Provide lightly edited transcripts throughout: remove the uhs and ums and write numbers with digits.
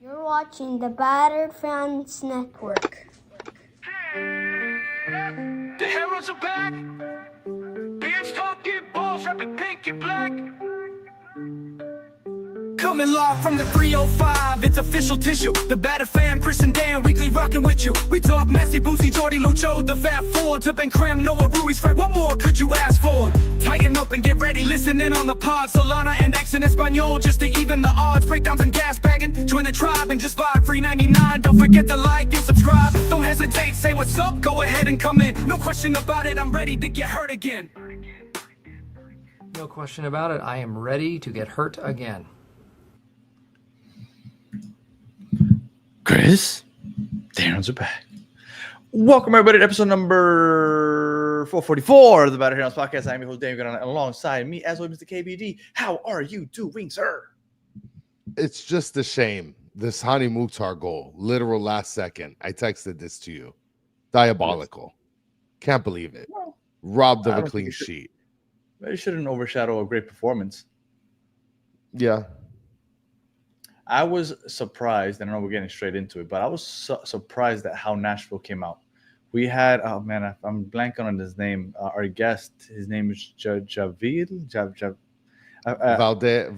You're watching the Battered Fans Network. The heroes are back. Beards talking balls, rapping pink and black. Coming live from the 305, it's official tissue. The Batter Fan, Chris and Dan, weekly rocking with you. We talk Messi, Boosie, Jordy, Lucho, the Fat Four, to Ben Cram, Noah, Ruiz, Fred. What more could you ask for? Tighten up and get ready, listen in on the pod. Solana and X in Espanol, just to even the odds. Breakdowns and gas bagging, join the tribe and just vibe. Free 99, don't forget to like and subscribe. Don't hesitate, say what's up, go ahead and come in. No question about it, I'm ready to get hurt again. No question about it, I am ready to get hurt again. Chris, Darren's are back. Welcome everybody to episode number 444 of the Battered Fans Podcast. I'm your host, Dave, and alongside me, as always, Mr. KBD. How are you doing, sir? It's just a shame. This Hani Mukhtar goal, literal last second. I texted this to you. Diabolical. Can't believe it. Well, Robbed of a clean sheet. It shouldn't overshadow a great performance. Yeah. I was surprised, and I know we're getting straight into it, but I was surprised at how Nashville came out. We had, oh man, I'm blanking on his name. Our guest, his name is Javid. Valder.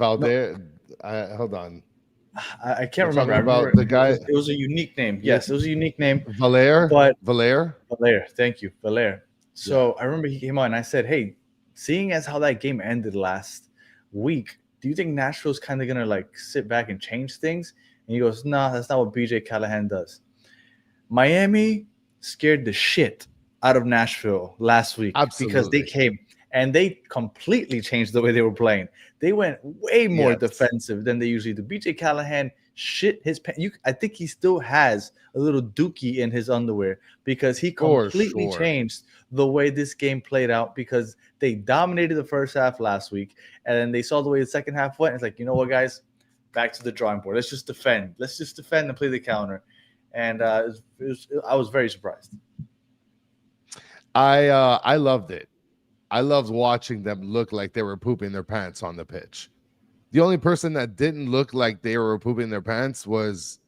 Hold on. I can't You're remember. about the guy. It was a unique name. Yes, it was a unique name. Valer. Thank you, Valer. So I remember he came out and I said, hey, seeing as how that game ended last week, do you think Nashville's kind of going to like sit back and change things? And he goes, nah, that's not what BJ Callahan does. Miami scared the shit out of Nashville last week. Absolutely. Because they came and they completely changed the way they were playing. They went way more defensive than they usually do. BJ Callahan shit his pants. I think he still has a little dookie in his underwear because he completely changed the way this game played out because they dominated the first half last week and then they saw the way the second half went. It's like, you know what, guys, back to the drawing board. Let's just defend. Let's just defend and play the counter. And I was very surprised. I loved it. I loved watching them look like they were pooping their pants on the pitch. The only person that didn't look like they were pooping their pants was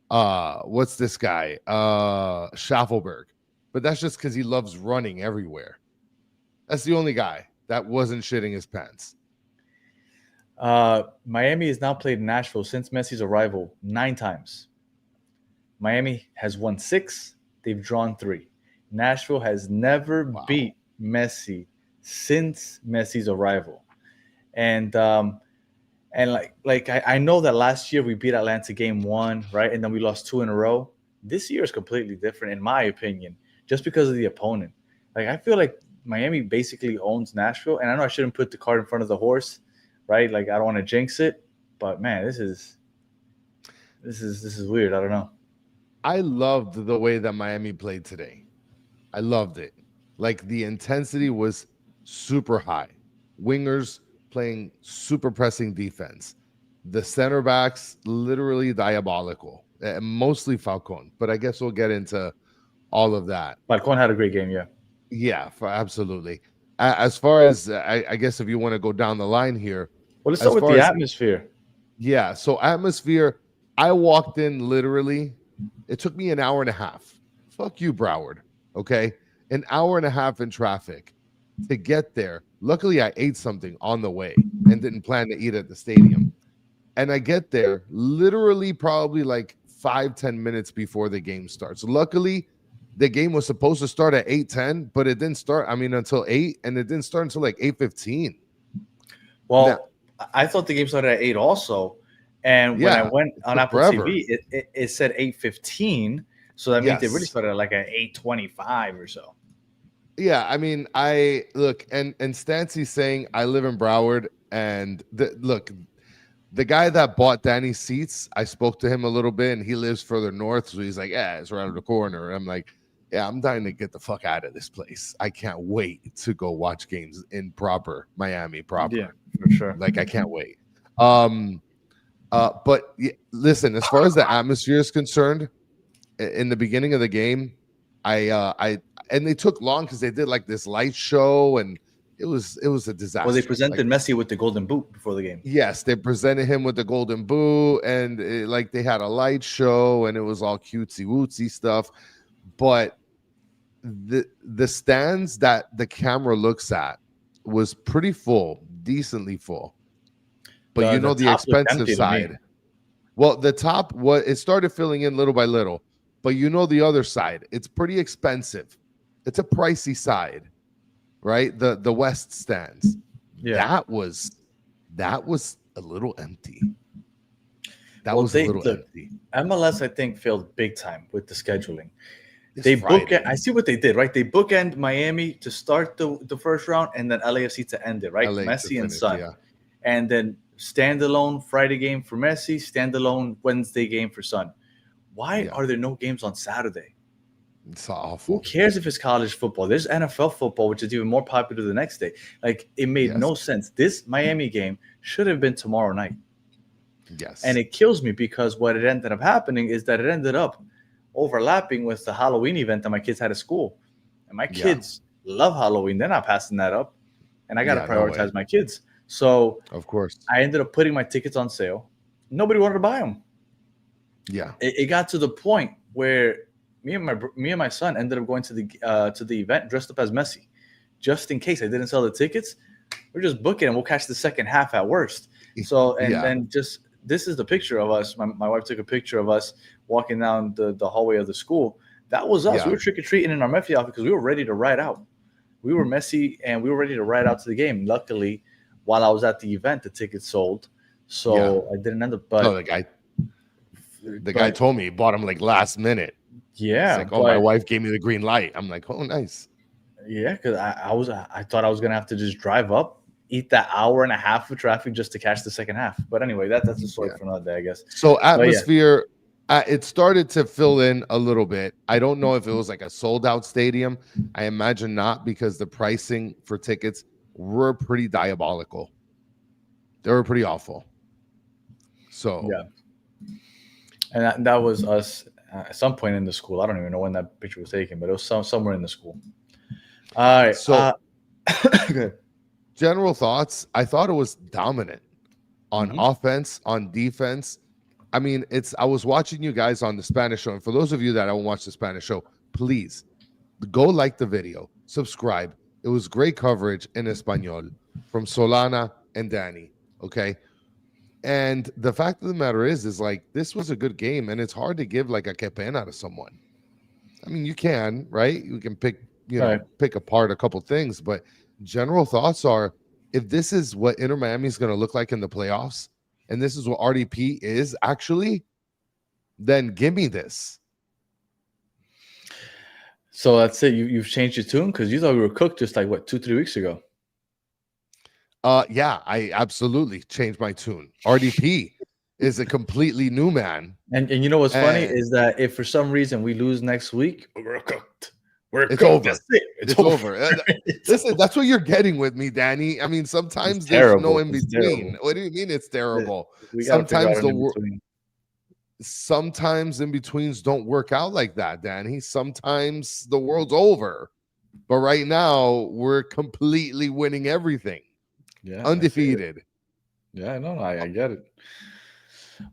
what's this guy? Schaffelberg. But that's just because he loves running everywhere. That's the only guy that wasn't shitting his pants. Miami has now played Nashville since Messi's arrival 9 times. Miami has won 6. They've drawn 3. Nashville has never beat Messi since Messi's arrival. And like I know that last year we beat Atlanta game 1, right? And then we lost 2 in a row. This year is completely different, in my opinion, just because of the opponent. Like I feel like Miami basically owns Nashville, and I know I shouldn't put the cart in front of the horse, right? Like I don't want to jinx it, but man, this is weird. I don't know. I loved the way that Miami played today. I loved it. Like the intensity was super high. Wingers playing super pressing defense. The center backs literally diabolical. Mostly Falcon, but I guess we'll get into all of that. Falcon had a great game, yeah. Yeah, absolutely. As far as I guess if you want to go down the line here. Well, let's start with the atmosphere. Yeah, so atmosphere, I walked in literally, it took me an hour and a half. Fuck you, Broward, okay? An hour and a half in traffic to get there. Luckily, I ate something on the way and didn't plan to eat at the stadium. And I get there literally probably like 5-10 minutes before the game starts. Luckily, the game was supposed to start at 8:10, but it didn't start, until 8, and it didn't start until like 8:15. Well, now, I thought the game started at 8 also. And when I went on Apple TV, it said 8:15. So that means they really started at like at 8:25 or so. Yeah, I look, and Stancy's saying I live in Broward, and the guy that bought Danny's seats, I spoke to him a little bit, and he lives further north, so he's like, yeah, it's around the corner. I'm like, yeah, I'm dying to get the fuck out of this place. I can't wait to go watch games in Miami proper. Yeah, for sure. Like, I can't wait. But listen, as far as the atmosphere is concerned, in the beginning of the game, and they took long because they did like this light show and it was a disaster. Well, they presented Messi with the golden boot before the game. Yes, they presented him with the golden boot, and like they had a light show, and it was all cutesy wootsy stuff. But the stands that the camera looks at was pretty full, decently full. But you know the expensive side. Well, the top, it started filling in little by little, but you know the other side. It's pretty expensive. It's a pricey side, right? The West stands. Yeah, that was a little empty. That was a little empty. MLS, I think, failed big time with the scheduling. I see what they did, right? They bookend Miami to start the first round, and then LAFC to end it, right? Messi and Son, and then standalone Friday game for Messi, standalone Wednesday game for Son. Why are there no games on Saturday? It's awful. Who cares if it's college football? There's NFL football, which is even more popular the next day. Like, it made no sense. This Miami game should have been tomorrow night. Yes. And it kills me because what it ended up happening is that it ended up overlapping with the Halloween event that my kids had at school. And my kids love Halloween. They're not passing that up. And I got to prioritize my kids. So, of course, I ended up putting my tickets on sale. Nobody wanted to buy them. Yeah. It got to the point where me and my son ended up going to the event dressed up as Messi, just in case I didn't sell the tickets. We're just booking and we'll catch the second half at worst. So and just this is the picture of us. My wife took a picture of us walking down the hallway of the school. That was us. We were trick or treating in our Messi outfit because we were ready to ride out. We were Messi and we were ready to ride out to the game. Luckily, while I was at the event, the tickets sold, so I didn't end up. But the guy told me he bought them like last minute. Yeah, it's like, my wife gave me the green light. I'm like, oh, nice. Yeah, because I thought I was gonna have to just drive up, eat that hour and a half of traffic just to catch the second half. But anyway, that's a story for another day, I guess. So atmosphere, it started to fill in a little bit. I don't know if it was like a sold out stadium. I imagine not, because the pricing for tickets were pretty diabolical. They were pretty awful. So and that was us at some point in the school. I don't even know when that picture was taken, but it was somewhere in the school. All right. So general thoughts. I thought it was dominant on offense, on defense. I mean, I was watching you guys on the Spanish show. And for those of you that don't watch the Spanish show, please go like the video, subscribe. It was great coverage in Espanol from Solana and Danny. Okay. And the fact of the matter is like, this was a good game, and it's hard to give like a que pena to someone. I mean, you can, right? You can pick apart a couple things, but general thoughts are, if this is what Inter Miami is going to look like in the playoffs, and this is what RDP is actually, then give me this. So that's it. You've changed your tune, because you thought we were cooked just like 2-3 weeks ago. Yeah, I absolutely changed my tune. RDP is a completely new man. And you know what's funny is that if for some reason we lose next week, we're cooked. It's over. It's over. Listen, that's what you're getting with me, Danny. I mean, sometimes there's no in between. What do you mean it's terrible? Sometimes sometimes in betweens don't work out like that, Danny. Sometimes the world's over. But right now, we're completely winning everything. Yeah, undefeated. Yeah, no, I get it.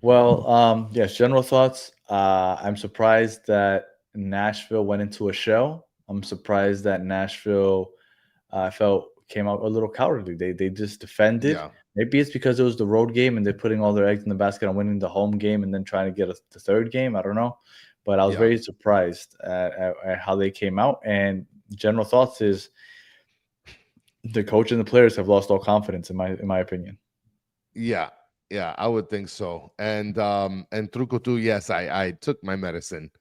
Well, yes, general thoughts. I'm surprised that Nashville went into a shell. I'm surprised that Nashville came out a little cowardly. They just defended. Yeah. Maybe it's because it was the road game and they're putting all their eggs in the basket on winning the home game and then trying to get the third game. I don't know. But I was very surprised at how they came out. And general thoughts is the coach and the players have lost all confidence, in my opinion. Yeah, I would think so. And Truco too, yes, I took my medicine,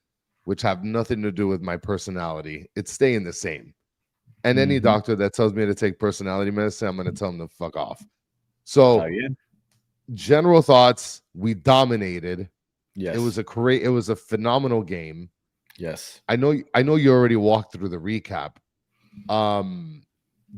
which have nothing to do with my personality. It's staying the same. And any doctor that tells me to take personality medicine, I'm going to tell them to fuck off. So, general thoughts, we dominated. Yes. It was a phenomenal game. Yes. I know you already walked through the recap.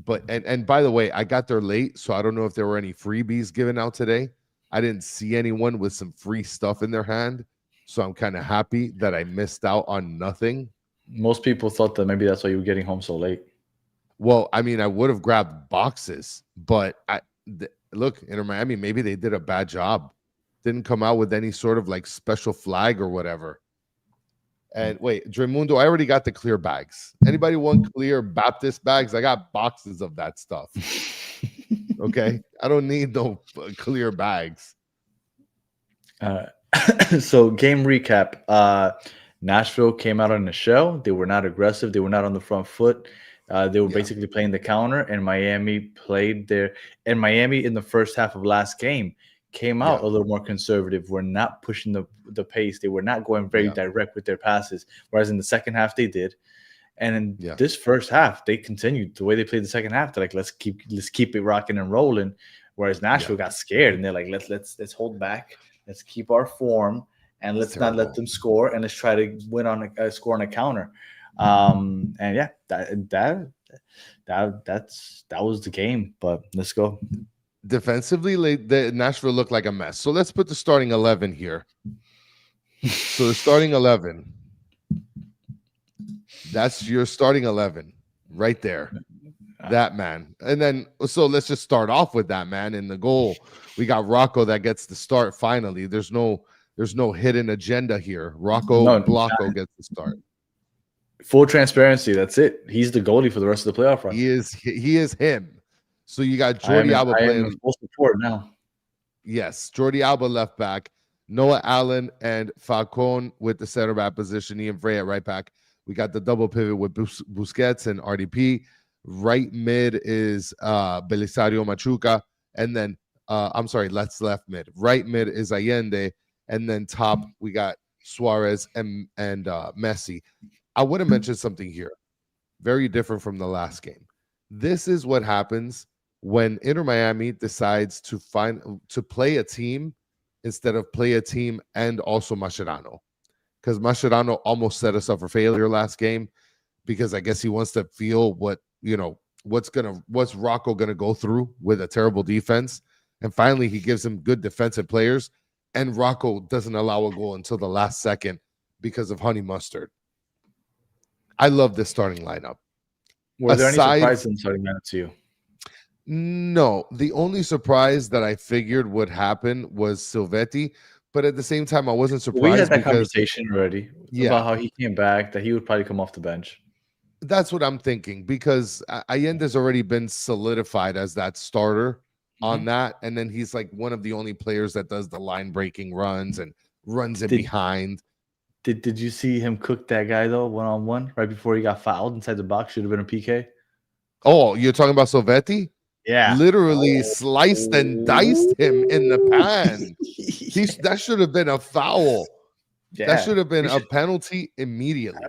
But and by the way, I got there late, so I don't know if there were any freebies given out today. I didn't see anyone with some free stuff in their hand, so I'm kind of happy that I missed out on nothing. Most people thought that maybe that's why you were getting home so late. Well, I mean, I would have grabbed boxes, but look, Inter Miami, maybe they did a bad job. Didn't come out with any sort of like special flag or whatever. And wait, Dremundo, I already got the clear bags. Anybody want clear Baptist bags? I got boxes of that stuff. Okay, I don't need no clear bags. So game recap. Nashville came out on the show. They were not aggressive. They were not on the front foot. They were basically playing the counter, and Miami played their. And Miami in the first half of last game came out a little more conservative. Were not pushing the pace. They were not going very direct with their passes. Whereas in the second half they did. And in this first half, they continued the way they played the second half. They're like, let's keep it rocking and rolling. Whereas Nashville got scared and they're like, let's hold back. Let's keep our form and let's not let them score, and let's try to win on a score on a counter. And yeah, that was the game. But let's go. Defensively, the Nashville looked like a mess. So let's put the starting 11 here. So the starting 11. That's your starting 11 right there. That man. And then, so let's just start off with that man in the goal. We got Rocco that gets the start finally. There's no hidden agenda here. Rocco Blanco gets the start. Full transparency. That's it. He's the goalie for the rest of the playoff run. He is him. So you got Jordi Alba playing. Full support now. Yes, Jordi Alba left back, Noah Allen and Falcone with the center back position, Ian Frey at right back. We got the double pivot with Busquets and RDP. Right mid is Belisario Machuca. And then, that's left mid. Right mid is Allende. And then top, we got Suarez and Messi. I want to mention something here. Very different from the last game. This is what happens when Inter Miami decides to play a team instead of play a team and also Mascherano. Because Mascherano almost set us up for failure last game, because I guess he wants to feel what's Rocco gonna go through with a terrible defense. And finally he gives him good defensive players, and Rocco doesn't allow a goal until the last second because of honey mustard. I love this starting lineup. Were there any surprises in starting lineup to you? No, the only surprise that I figured would happen was Silvetti, but at the same time, I wasn't surprised. We had that conversation already about how he came back, that he would probably come off the bench. That's what I'm thinking, because Allende's already been solidified as that starter on that, and then he's like one of the only players that does the line-breaking runs and runs in behind. Did you see him cook that guy, though, one-on-one, right before he got fouled inside the box? Should have been a PK. Oh, you're talking about Silvetti? Yeah. Literally sliced and diced him in the pan. That should have been a foul. Yeah. That should have been a penalty immediately.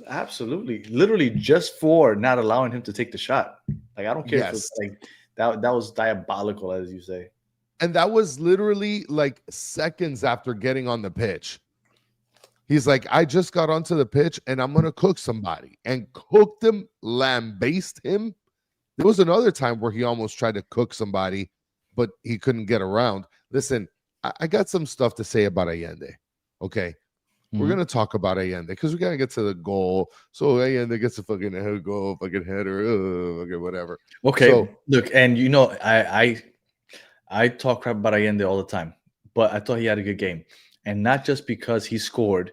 Absolutely. Literally just for not allowing him to take the shot. Like, I don't care if it's like that was diabolical, as you say. And that was literally like seconds after getting on the pitch. He's like, I just got onto the pitch and I'm going to cook somebody, and cooked him, lambasted him. There was another time where he almost tried to cook somebody, but he couldn't get around. Listen, I got some stuff to say about Allende. Okay. We're going to talk about Allende because we got to get to the goal. So Allende gets a fucking head goal, fucking header, okay, whatever. Okay. So, look, and I talk crap about Allende all the time, but I thought he had a good game. And not just because he scored.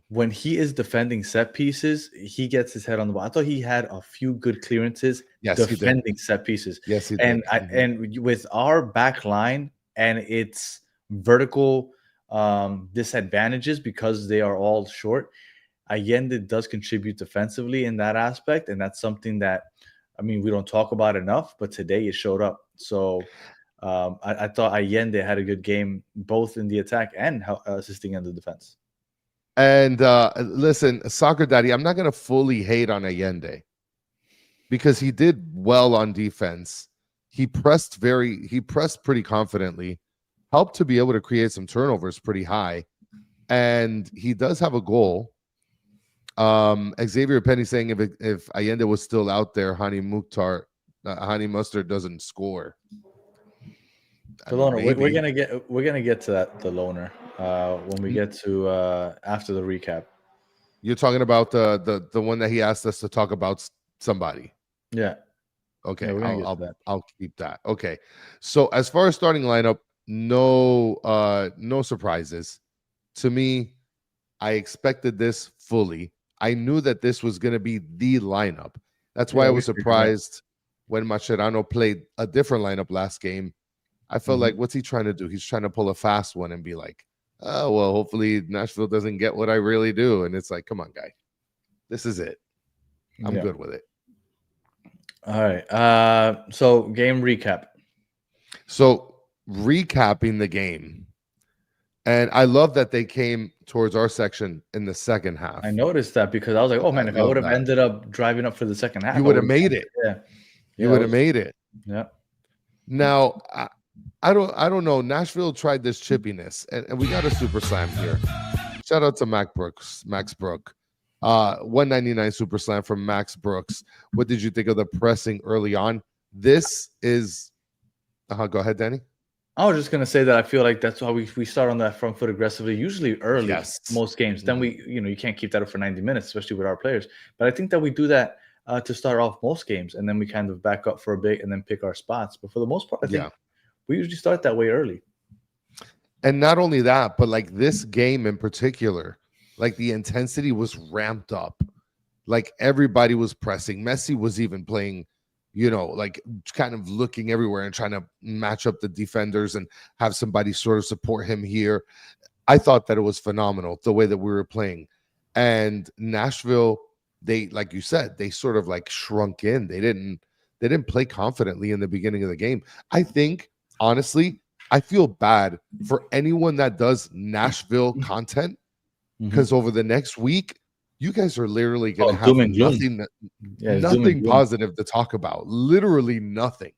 When he is defending set pieces, he gets his head on the ball. I thought he had a few good clearances defending set pieces. Yes, he did. And with our back line and its vertical disadvantages, because they are all short, Allende does contribute defensively in that aspect. And that's something that, we don't talk about enough, but today it showed up. So I thought Allende had a good game, both in the attack and assisting in the defense. And listen, Soccer Daddy, I'm not going to fully hate on Allende because he did well on defense. He pressed pretty confidently, helped to be able to create some turnovers pretty high, and he does have a goal. Xavier Penny saying if Allende was still out there, Hani Mustard doesn't score. The loner. We're gonna get to that. The loner when we get to after the recap. You're talking about the one that he asked us to talk about somebody. Yeah. Okay, Yeah, we're gonna get to I'll that. I'll keep that. Okay. So as far as starting lineup, no surprises. To me, I expected this fully. I knew that this was going to be the lineup. That's why Yeah, I we was figured that. surprised when Mascherano played a different lineup last game. I felt Mhm. like, what's he trying to do? He's trying to pull a fast one and be like, oh, well, hopefully Nashville doesn't get what I really do. And it's like, come on, guy. This is it. I'm Yeah. good with it. All right. So game recap. So recapping the game, and I love that they came towards our section in the second half. I noticed that because I was like, oh man, if I love would have that. ended up driving up for the second half, You I would have would've- made it. Yeah. You Yeah, would have made it. Yeah. Now, I don't know. Nashville tried this chippiness, and we got a super slam here. Shout out to Max Brook. 199 super slam from Max Brooks. What did you think of the pressing early on? This is go ahead, Danny. I was just gonna say that I feel like that's why we start on that front foot aggressively, usually early, Yes. most games. Then we, you can't keep that up for 90 minutes, especially with our players. But I think that we do that to start off most games, and then we kind of back up for a bit and then pick our spots. But for the most part, I think we usually start that way early. And not only that, but like this game in particular, like the intensity was ramped up. Like everybody was pressing. Messi was even playing, like kind of looking everywhere and trying to match up the defenders and have somebody sort of support him here. I thought that it was phenomenal the way that we were playing. And Nashville, they, like you said, they sort of like shrunk in. They didn't play confidently in the beginning of the game. I think, honestly, I feel bad for anyone that does Nashville content because over the next week, you guys are literally going to have doom and gloom. nothing, Yeah, it's doom and nothing gloom. positive to talk about. Literally nothing.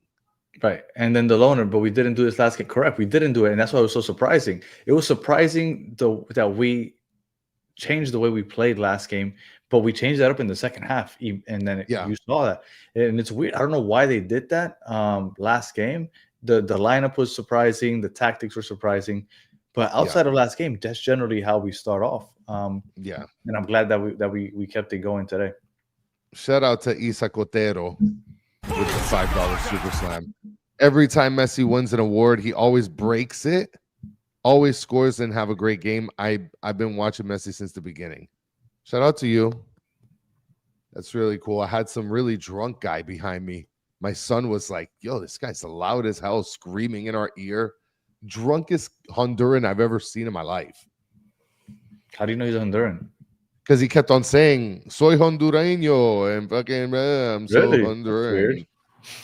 Right. And then the loner, but we didn't do this last game. Correct. We didn't do it. And that's why it was so surprising. It was surprising that we changed the way we played last game, but we changed that up in the second half. And then you saw that. And it's weird. I don't know why they did that last game. The lineup was surprising. The tactics were surprising. But outside of last game, that's generally how we start off. And I'm glad that we kept it going today. Shout out to Isa Cotero with the $5 super slam. Every time Messi wins an award, he always breaks it, always scores and have a great game. I've been watching Messi since the beginning. Shout out to you. That's really cool. I had some really drunk guy behind me. My son was like, yo, this guy's loud as hell, screaming in our ear. Drunkest Honduran I've ever seen in my life. How do you know he's a Honduran? Because he kept on saying, soy Hondureño, and fucking, I'm so Really? Honduran. Weird.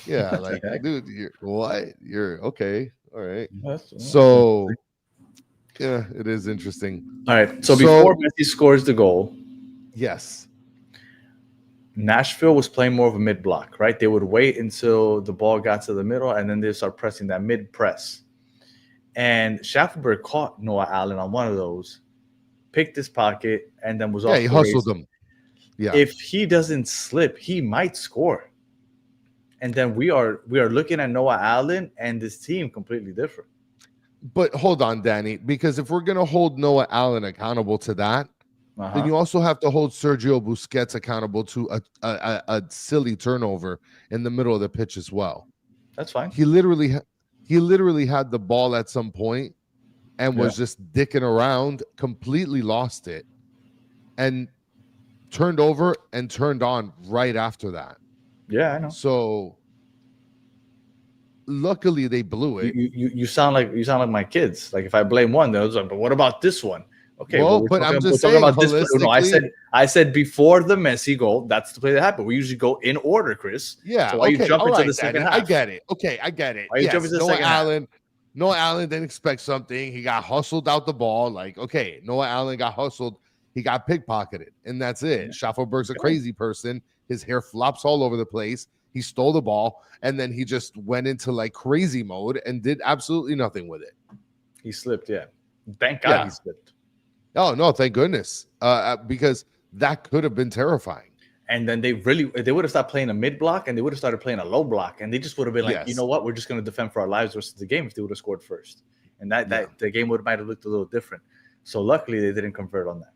Yeah, like, dude, you're what? You're okay. All right. That's So, yeah, it is interesting. All right. So before Messi scores the goal, yes, Nashville was playing more of a mid block, right? They would wait until the ball got to the middle, and then they start pressing that mid press. And Schaffelberg caught Noah Allen on one of those, picked his pocket, and then was off. He hustled him. Yeah. If he doesn't slip, he might score. And then we are looking at Noah Allen and this team completely different. But hold on, Danny, because if we're gonna hold Noah Allen accountable to that, then you also have to hold Sergio Busquets accountable to a silly turnover in the middle of the pitch as well. That's fine. He literally had the ball at some point and was just dicking around, completely lost it, and turned over and turned on right after that. Yeah, I know. So luckily they blew it. You sound like my kids. Like if I blame one, they're like, but what about this one? Okay, well but I'm just saying about this. No, I said before the Messi goal, that's the play that happened. We usually go in order, Chris. Yeah. So why you jump into the second half? I get it. Okay, I get it. Why you jump into the second half? Noah Allen didn't expect something. He got hustled out the ball. Like, okay, Noah Allen got hustled. He got pickpocketed, and that's it. Schaffelberg's a crazy person. His hair flops all over the place. He stole the ball, and then he just went into like crazy mode and did absolutely nothing with it. He slipped, yeah. Thank God he slipped. Oh, no, thank goodness. Because that could have been terrifying. And then they would have stopped playing a mid block and they would have started playing a low block. And they just would have been like, you know what? We're just going to defend for our lives versus the game if they would have scored first. And that the game might have looked a little different. So luckily they didn't convert on that.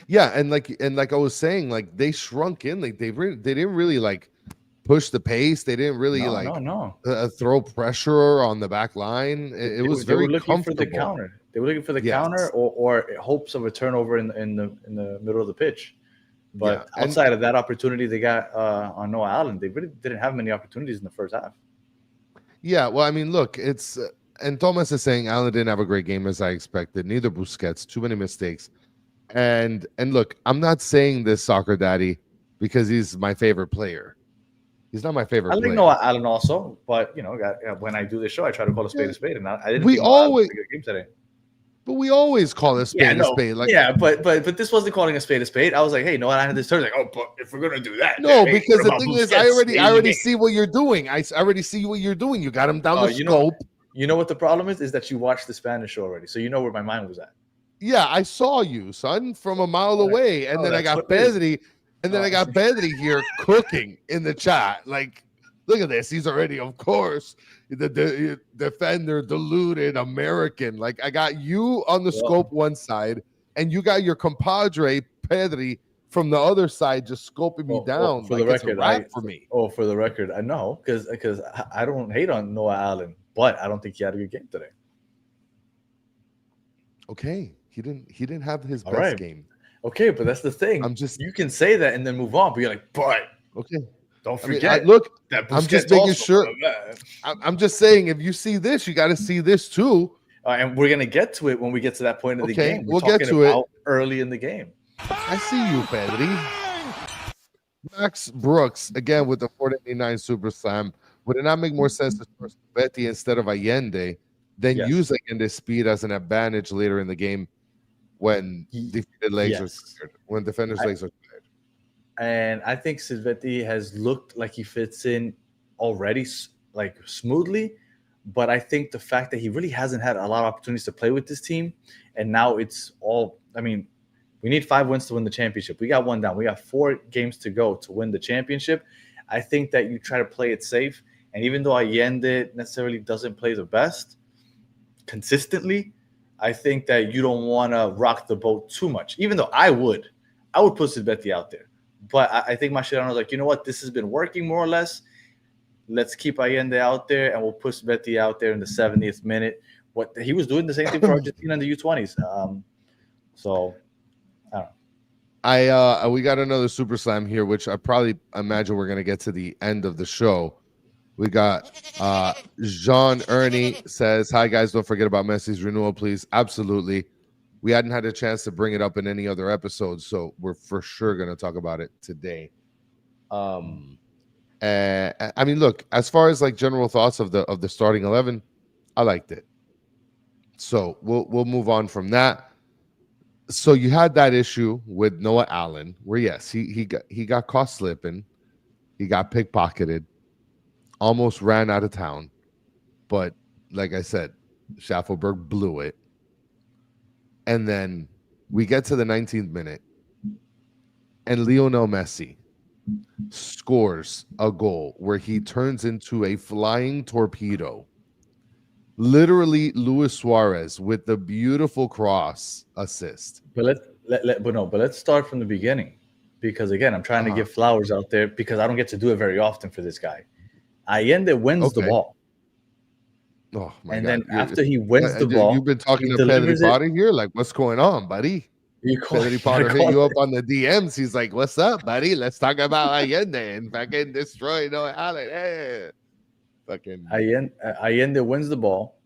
Yeah, and like I was saying, like they shrunk in, like they didn't really like push the pace. They didn't really No. throw pressure on the back line. It was They were very looking for the comfortable. counter. They were looking for the Yes. counter or hopes of a turnover in the middle of the pitch. But Yeah, and outside of that opportunity they got on Noah Allen, they really didn't have many opportunities in the first half. yeah, well, I mean, look, it's and Thomas is saying Allen didn't have a great game as I expected. Neither Busquets, too many mistakes. And look, I'm not saying this, Soccer Daddy, because he's my favorite player. He's not my favorite I like player. Noah Allen also, but when I do this show, I try to call a spade a spade, and I didn't We think Noah Allen always, had a good game today. but we always call a spade a spade. Like, yeah, but this wasn't calling a spade a spade. I was like, hey, Noah Allen had this turn. Like, oh, but if we're gonna do that, no, hey, because what the about thing is, Busquets? I already see what you're doing. I already see what you're doing. You got him down the scope. You know what the problem is that you watched the Spanish show already, so you know where my mind was at. Yeah, I saw you, son, from a mile away, and then I got Pedri, and then I got Pedri here cooking in the chat. Like, look at this. He's already, of course, the defender, deluded American. Like, I got you on the scope one side, and you got your compadre Pedri from the other side, just scoping me down. For the record, for me. Oh, for the record, I know because I don't hate on Noah Allen, but I don't think he had a good game today. Okay. He didn't have his best game. Okay, but that's the thing. You can say that and then move on, but you're like, but okay, don't forget. Look, that I'm just making sure. I'm just saying, if you see this, you got to see this too. And we're gonna get to it when we get to that point of the game. We'll get to it early in the game. I see you, Pedri. Max Brooks again with the 489 Super Slam. Would it not make more sense to start Betty instead of Allende, then use Allende's speed as an advantage later in the game? When defeated legs are tired, when defenders' legs are tired. And I think Silvetti has looked like he fits in already, like smoothly. But I think the fact that he really hasn't had a lot of opportunities to play with this team, and now it's all. I mean, we need 5 wins to win the championship. We got 1 down. We got 4 games to go to win the championship. I think that you try to play it safe. And even though Allende necessarily doesn't play the best consistently, I think that you don't want to rock the boat too much, even though I would put Silvetti out there. But I think Mascherano's like, you know what? This has been working more or less. Let's keep Allende out there, and we'll put Silvetti out there in the 70th minute. What he was doing the same thing for Argentina in the U20s. So, I don't know. We got another Super Slam here, which I probably imagine we're going to get to the end of the show. We got Jean Ernie says, hi, guys. Don't forget about Messi's renewal, please. Absolutely. We hadn't had a chance to bring it up in any other episodes, so we're for sure going to talk about it today. I mean, look, as far as like general thoughts of the starting 11, I liked it. So we'll move on from that. So you had that issue with Noah Allen, where yes, he got caught slipping, he got pickpocketed. Almost ran out of town, but like I said, Schaffelberg blew it. And then we get to the 19th minute, and Lionel Messi scores a goal where he turns into a flying torpedo. Literally, Luis Suarez with the beautiful cross assist. But let's start from the beginning, because again, I'm trying to give flowers out there because I don't get to do it very often for this guy. Allende wins the ball. Oh my and God. Then after he wins the ball, you've been talking to Pedri Potter here. Like, what's going on, buddy? Pedri Potter hit you up on the DMs. He's like, "What's up, buddy? Let's talk about Allende and fucking destroy Noah Allen." Hey. Fucking Allende wins the ball.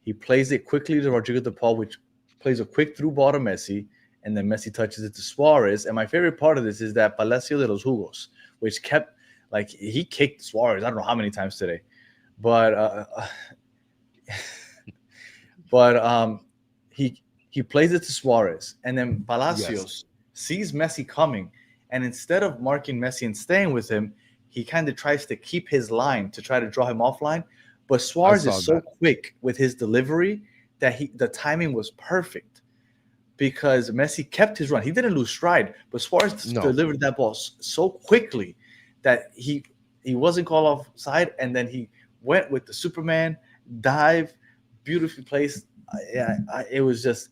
He plays it quickly to Rodrigo de Paul, which plays a quick through ball to Messi, and then Messi touches it to Suarez. And my favorite part of this is that Palacio de los Jugos, which kept. Like, he kicked Suarez, I don't know how many times today. But he plays it to Suarez. And then Palacios sees Messi coming. And instead of marking Messi and staying with him, he kind of tries to keep his line to try to draw him offline. But Suarez is so quick with his delivery that the timing was perfect. Because Messi kept his run. He didn't lose stride. But Suarez delivered that ball so quickly that he wasn't called offside, and then he went with the Superman dive, beautifully placed. It was just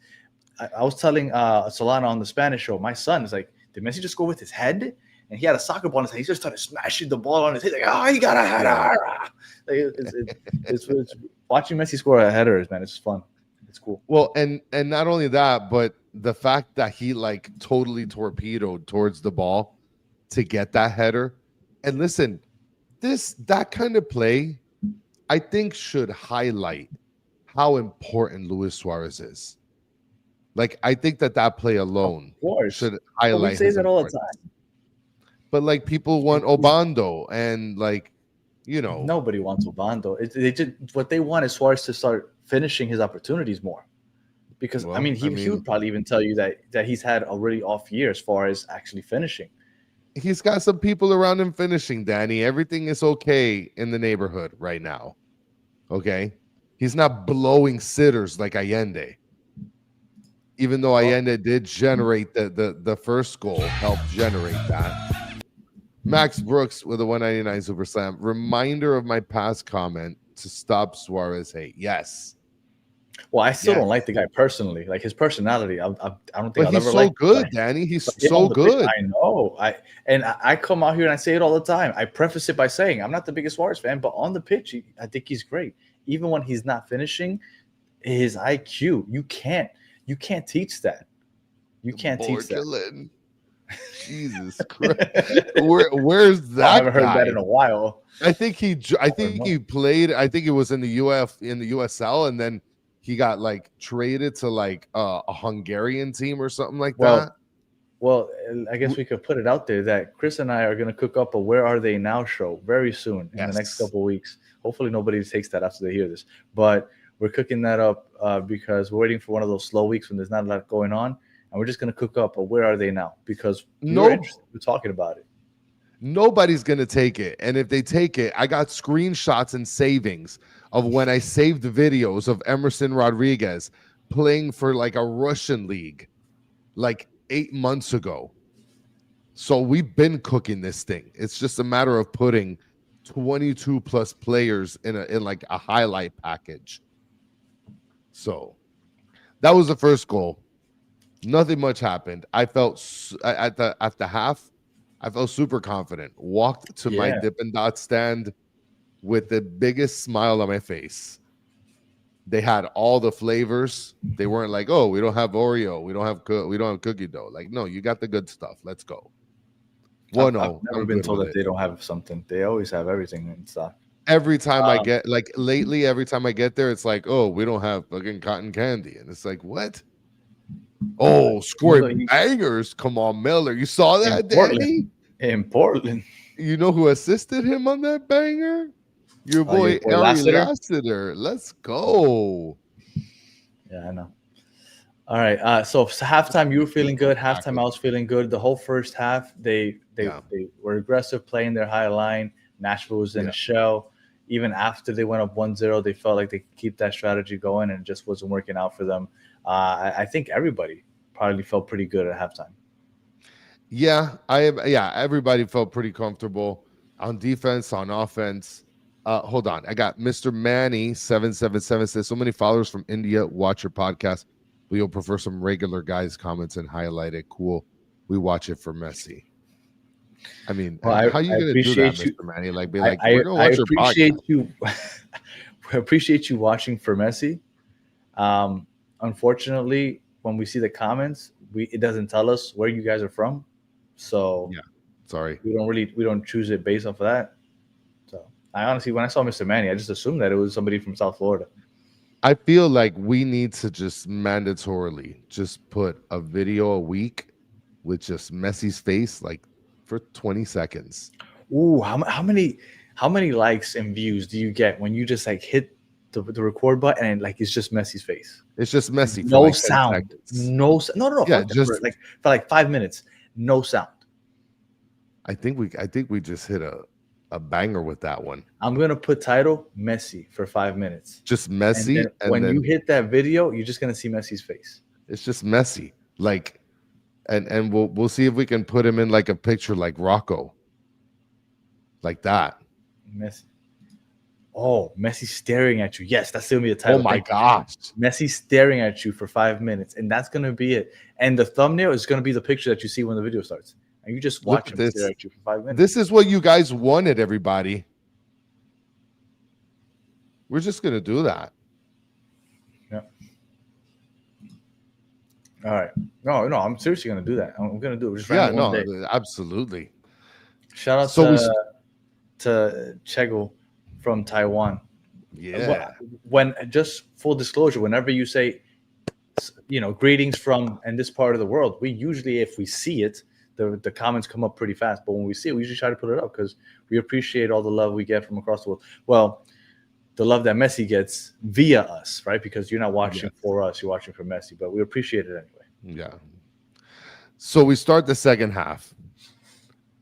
I was telling Solana on the Spanish show, my son is like, did Messi just go with his head? And he had a soccer ball in his head. He just started smashing the ball on his head. Like, oh, he got a header. Like, it's watching Messi score a header, man. It's fun. It's cool. Well, and not only that, but the fact that he like totally torpedoed towards the ball to get that header. And listen, that kind of play, I think, should highlight how important Luis Suarez is. Like, I think that play alone should highlight. We say that all the time. But like, people want Obando, and like, you know, nobody wants Obando. What they want is Suarez to start finishing his opportunities more. Because well, he would probably even tell you that he's had a really off year as far as actually finishing. He's got some people around him finishing, Danny. Everything is okay in the neighborhood right now. Okay, he's not blowing sitters like Allende. Even though Allende did generate the first goal, helped generate that. Max Brooks with a 199 Super Slam. Reminder of my past comment to stop Suarez hate. Yes. Well, I still don't like the guy personally. Like his personality, I don't think. But he's so good, Danny. He's so good. I know. I come out here and I say it all the time. I preface it by saying I'm not the biggest Suarez fan, but on the pitch, I think he's great. Even when he's not finishing, his IQ, you can't teach that. You can't teach that. Jesus Christ. Where's that? I haven't heard that in a while. I think he played. I think it was in the USL, and then he got like traded to like a Hungarian team or something like that. Well, I guess we could put it out there that Chris and I are going to cook up a "Where Are They Now" show very soon in the next couple of weeks. Hopefully, nobody takes that after they hear this, but we're cooking that up because we're waiting for one of those slow weeks when there's not a lot going on. And we're just going to cook up a "Where Are They Now" because we're talking about it. Nobody's going to take it. And if they take it, I got screenshots and savings of when I saved videos of Emerson Rodriguez playing for like a Russian league like 8 months ago. So we've been cooking this thing. It's just a matter of putting 22 plus players in like a highlight package. So that was the first goal. Nothing much happened. I felt at the half, I felt super confident. Walked to my Dippin' Dot stand with the biggest smile on my face. They had all the flavors. They weren't like, "Oh, we don't have Oreo, we don't have cookie dough." Like, no, you got the good stuff. Let's go. Well, I've never been told that they don't have something. They always have everything in stock. Every time I get lately, every time I get there, it's like, "Oh, we don't have fucking cotton candy," and it's like, what? Oh, scoring bangers. Come on, Miller. You saw that, Danny? In Portland. You know who assisted him on that banger? Your boy, Ari Lassiter. Let's go. Yeah, I know. All right. So halftime, you were feeling good. Halftime, I was feeling good. The whole first half, they were aggressive, playing their high line. Nashville was in a shell. Even after they went up 1-0, they felt like they could keep that strategy going, and it just wasn't working out for them. I think everybody probably felt pretty good at halftime. Yeah, everybody felt pretty comfortable on defense, on offense. Hold on. I got Mr. Manny 777 says, so many followers from India watch your podcast, but you'll prefer some regular guys' comments and highlight it. Cool. We watch it for Messi. I mean, how are you going to do that, Mr. Manny? Like, be like, we're going to watch your podcast. I appreciate you watching for Messi. Unfortunately, when we see the comments, it doesn't tell us where you guys are from. So yeah, sorry, we don't choose it based off of that. So I honestly, when I saw Mr. Manny, I just assumed that it was somebody from South Florida. I feel like we need to just mandatorily just put a video a week with just Messi's face, like for 20 seconds. Ooh, how many likes and views do you get when you just like hit the record button and like it's just Messi's face? It's just Messi. No like sound. No. Yeah, just for like 5 minutes. No sound. I think we just hit a banger with that one. I'm gonna put title Messi for 5 minutes. Just Messi. And when you hit that video, you're just gonna see Messi's face. It's just Messi. Like, and we'll see if we can put him in like a picture like Rocco. Like that. Messi. Oh, Messi staring at you. Yes, that's gonna be the title. Oh my Thank you. gosh. Messi staring at you for 5 minutes, and that's gonna be it. And the thumbnail is gonna be the picture that you see when the video starts, and you just Look watch at him this. stare at you for 5 minutes. This is what you guys wanted, everybody. We're just gonna do that. Yeah. All right. No, I'm seriously gonna do that. I'm gonna do it. Just Yeah, random no, one day. absolutely. Shout out So to Chego from Taiwan. yeah. When just full disclosure, whenever you say, greetings from and this part of the world, we usually, if we see it, the comments come up pretty fast. But when we see it, we usually try to put it up because we appreciate all the love we get from across the world. Well, the love that Messi gets via us, right? Because you're not watching for us, you're watching for Messi, but we appreciate it anyway. Yeah. So we start the second half.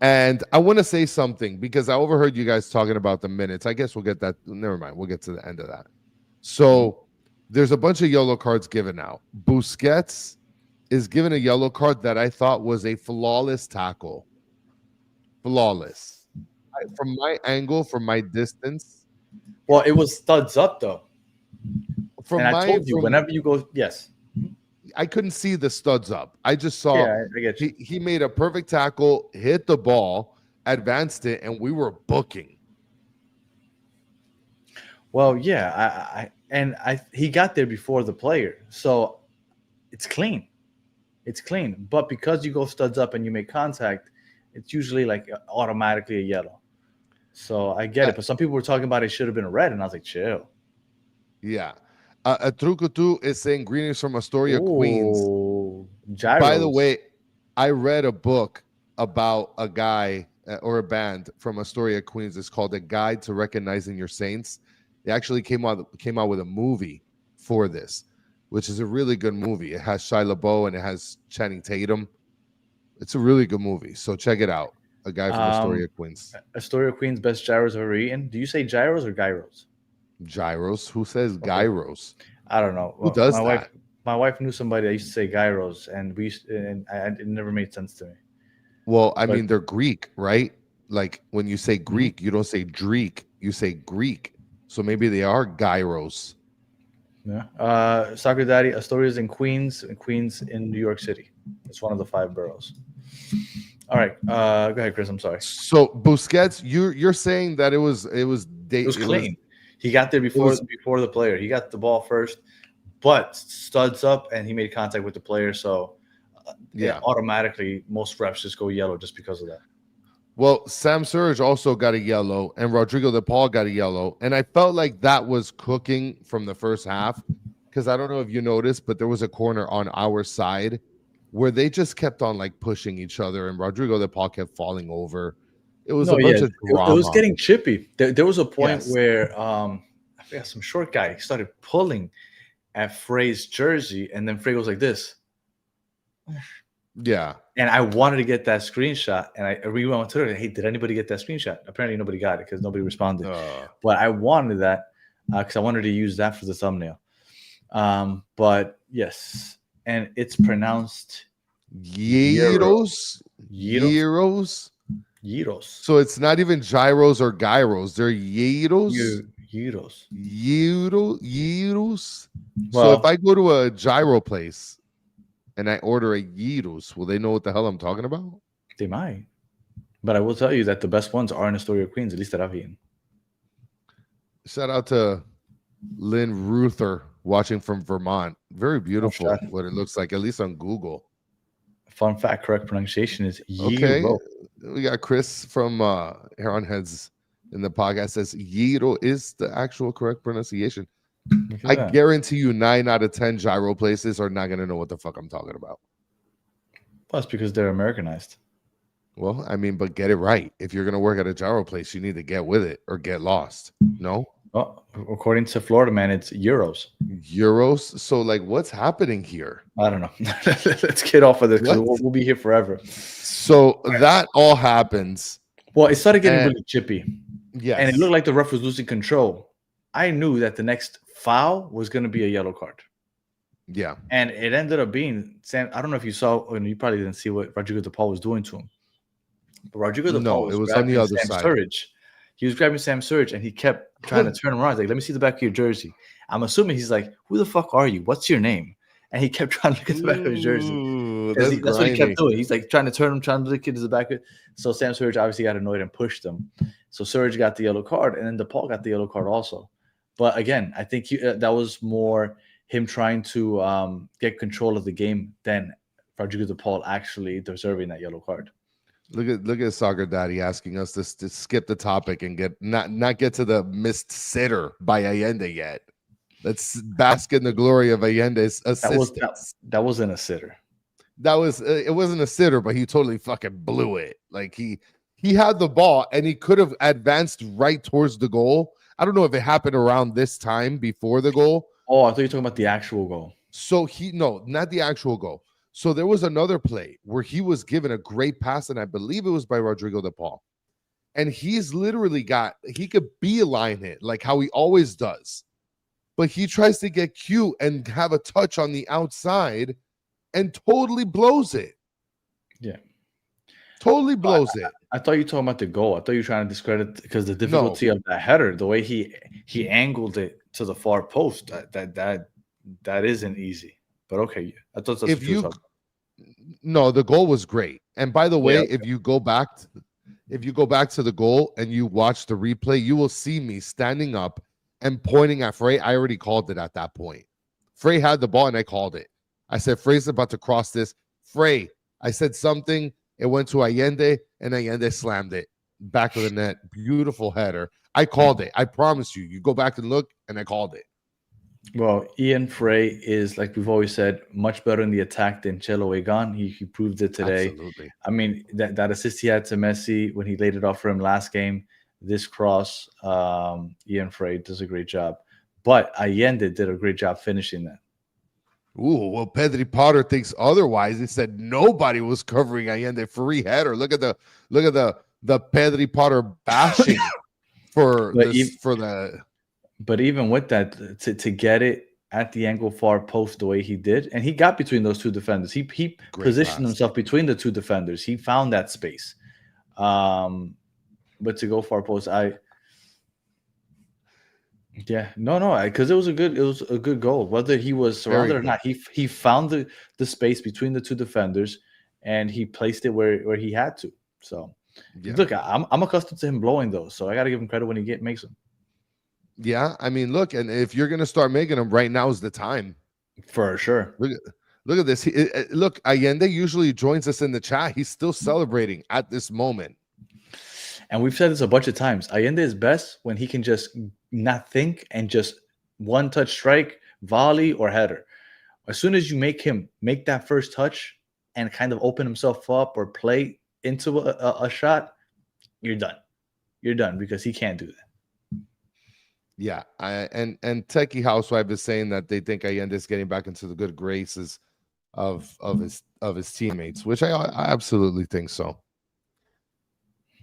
And I want to say something because I overheard you guys talking about the minutes. I guess we'll get that. Never mind. We'll get to the end of that. So there's a bunch of yellow cards given out. Busquets is given a yellow card that I thought was a flawless tackle. Flawless. From my angle, from my distance. Well, it was studs up though. From and I told you, whenever you go, yes. I couldn't see the studs up. I just saw I get you. He made a perfect tackle, hit the ball, advanced it, and we were booking. Well, yeah, he got there before the player, so it's clean. It's clean. But because you go studs up and you make contact, it's usually like automatically a yellow. So I get it. But some people were talking about it should have been a red, and I was like, chill. Yeah. Trukutu is saying greetings from Astoria, Queens. Gyros. By the way, I read a book about a guy or a band from Astoria, Queens. It's called A Guide to Recognizing Your Saints. They actually came out with a movie for this, which is a really good movie. It has Shia LaBeouf and it has Channing Tatum. It's a really good movie. So check it out. A guy from Astoria, Queens. Astoria, Queens, best gyros I've ever eaten. Do you say gyros or gyros? Gyros. Who says gyros? I don't know. Who does that? My wife knew somebody that used to say gyros, and it never made sense to me. Well, I mean, they're Greek, right? Like when you say Greek, you don't say Dreek, you say Greek. So maybe they are gyros. Yeah. Soccer Daddy, Astoria's in Queens, and Queens in New York City. It's one of the 5 boroughs. All right. Go ahead, Chris. I'm sorry. So Busquets, you're saying that it was clean. He got there before the player. He got the ball first, but studs up and he made contact with the player. So automatically most refs just go yellow just because of that. Well, Sam Surge also got a yellow and Rodrigo De Paul got a yellow. And I felt like that was cooking from the first half because I don't know if you noticed, but there was a corner on our side where they just kept on like pushing each other and Rodrigo De Paul kept falling over. It was a bunch of drama. It was getting chippy. There was a point where I forgot some short guy started pulling at Frey's jersey, and then Frey was like this. Yeah. And I wanted to get that screenshot, and I rewound on Twitter. Hey, did anybody get that screenshot? Apparently nobody got it because nobody responded. But I wanted that because I wanted to use that for the thumbnail. But yes, and it's pronounced Gyros. Gyros. Gyros. So it's not even gyros or gyros. They're gyros. Gyros. Gyros. Well, so if I go to a gyro place and I order a gyros, will they know what the hell I'm talking about? They might. But I will tell you that the best ones are in Astoria, Queens, at least that I've eaten. Shout out to Lynn Ruther watching from Vermont. Very beautiful what it looks like, at least on Google. Fun fact, correct pronunciation is gyro. Okay. We got Chris from Hair on Heads in the podcast says gyro is the actual correct pronunciation. I guarantee you 9 out of 10 gyro places are not going to know what the fuck I'm talking about. Well, it's because they're Americanized. Well, I mean, but get it right. If you're going to work at a gyro place, you need to get with it or get lost. No? Well, according to Florida man, it's euros. Euros? So, like, what's happening here? I don't know. Let's get off of this because we'll be here forever. So that all happens. Well, it started getting really chippy. Yes. And it looked like the ref was losing control. I knew that the next foul was going to be a yellow card. Yeah. And it ended up being Sam. I don't know if you saw, and you probably didn't see what Rodrigo De Paul was doing to him. But Rodrigo De Paul was on the other side. Surge. He was grabbing Sam Surge, and he kept trying to turn him around. He's like, let me see the back of your jersey. I'm assuming he's like, who the fuck are you? What's your name? And he kept trying to look at the back of his jersey. Ooh, That's what he kept grimy. doing. He's like trying to turn him, trying to look at his back. So Sam Surge obviously got annoyed and pushed him. So Surge got the yellow card, and then DePaul got the yellow card also. But again, I think that was more him trying to get control of the game than Rodrigo DePaul actually deserving that yellow card. Look at Soccer Daddy asking us to skip the topic and not get to the missed sitter by Allende yet. Let's bask in the glory of Allende's assistance. That wasn't a sitter. That was it wasn't a sitter, but he totally fucking blew it. Like he had the ball and he could have advanced right towards the goal. I don't know if it happened around this time before the goal. Oh, I thought you were talking about the actual goal. So no, not the actual goal. So there was another play where he was given a great pass, and I believe it was by Rodrigo DePaul. And he's literally he could beeline it like how he always does. But he tries to get cute and have a touch on the outside and totally blows it. Yeah. Totally blows it. I thought you were talking about the goal. I thought you were trying to discredit because the difficulty of that header, the way he angled it to the far post, that isn't easy. But okay, I thought that's no, the goal was great. And by the way, if you go back to the goal and you watch the replay, you will see me standing up and pointing at Frey. I already called it at that point. Frey had the ball and I called it. I said, Frey's about to cross this. Frey, I said something. It went to Allende and Allende slammed it back of the net. Beautiful header. I called it. I promise you. You go back and look, and I called it. Well, Ian Frey is, like we've always said, much better in the attack than Chelo Egan. He proved it today. Absolutely. I mean, that assist he had to Messi when he laid it off for him last game, this cross, Ian Frey does a great job. But Allende did a great job finishing that. Ooh, well, Pedri Potter thinks otherwise. He said nobody was covering Allende free header. Look at the Pedri Potter bashing for the. But even with that, to get it at the angle far post the way he did, and he got between those two defenders. He positioned himself between the two defenders. He found that space. But to go far post, because it was a good goal. Whether he was surrounded or not, he found the space between the two defenders, and he placed it where he had to. So, look, I'm accustomed to him blowing those, so I got to give him credit when he makes them. Yeah, I mean, look, and if you're gonna start making them, right now is the time for sure. Look at this. Look, Allende usually joins us in the chat. He's still celebrating at this moment. And we've said this a bunch of times. Allende is best when he can just not think and just one-touch strike, volley, or header. As soon as you make him make that first touch and kind of open himself up or play into a shot, you're done. You're done because he can't do that. Yeah, and Techie Housewife is saying that they think Allende is getting back into the good graces of his teammates, which I absolutely think so.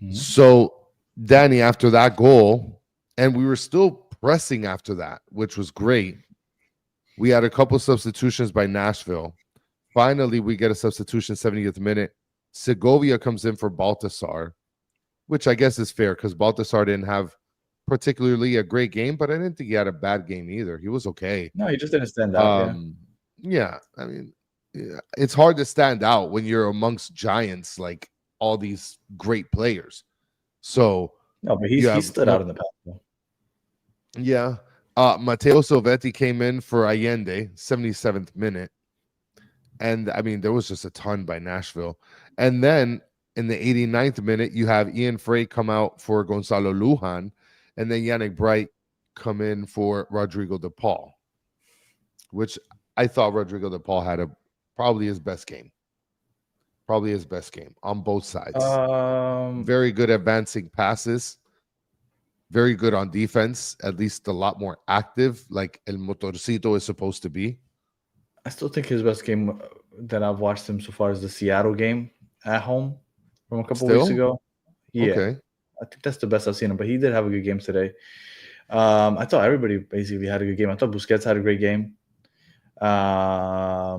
Mm-hmm. So, Danny, after that goal, and we were still pressing after that, which was great. We had a couple substitutions by Nashville. Finally, we get a substitution 70th minute. Segovia comes in for Baltasar, which I guess is fair because Baltasar didn't have particularly a great game, but I didn't think he had a bad game either. He was okay. No, he just didn't stand out. Yeah, I mean, it's hard to stand out when you're amongst giants like all these great players. So no, but he stood out in the past. Yeah. Matteo Silvetti came in for Allende, 77th minute. And I mean, there was just a ton by Nashville. And then in the 89th minute, you have Ian Frey come out for Gonzalo Lujan, and then Yannick Bright come in for Rodrigo DePaul, which I thought Rodrigo DePaul had probably his best game. Probably his best game on both sides. Very good advancing passes. Very good on defense. At least a lot more active, like El Motorcito is supposed to be. I still think his best game that I've watched him so far is the Seattle game at home from a couple weeks ago. Yeah. Okay. I think that's the best I've seen him, but he did have a good game today. I thought everybody basically had a good game. I thought Busquets had a great game. Yeah,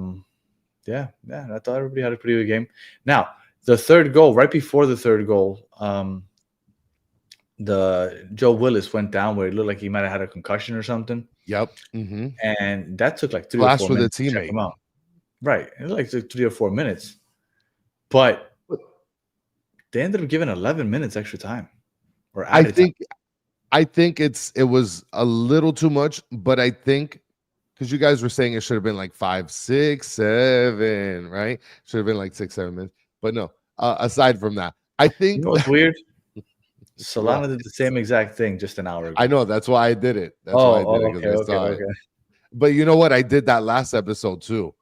I thought everybody had a pretty good game. Now, the third goal, right before the third goal, the Joe Willis went down where it looked like he might have had a concussion or something, Yep. and that took like 3 or Flash 4 with a minutes to check teammate. him out. Right, it like took 3 or 4 minutes, but they ended up giving 11 minutes extra time or I added time. think it was a little too much, but I think because you guys were saying it should have been like 5, 6, 7, right? Should have been like 6, 7 minutes. But no, aside from that, I think You know what's weird? What? Solana did the same exact thing just an hour ago. I know that's why I did it. That's why I did it, because I saw it. But you know what? I did that last episode too.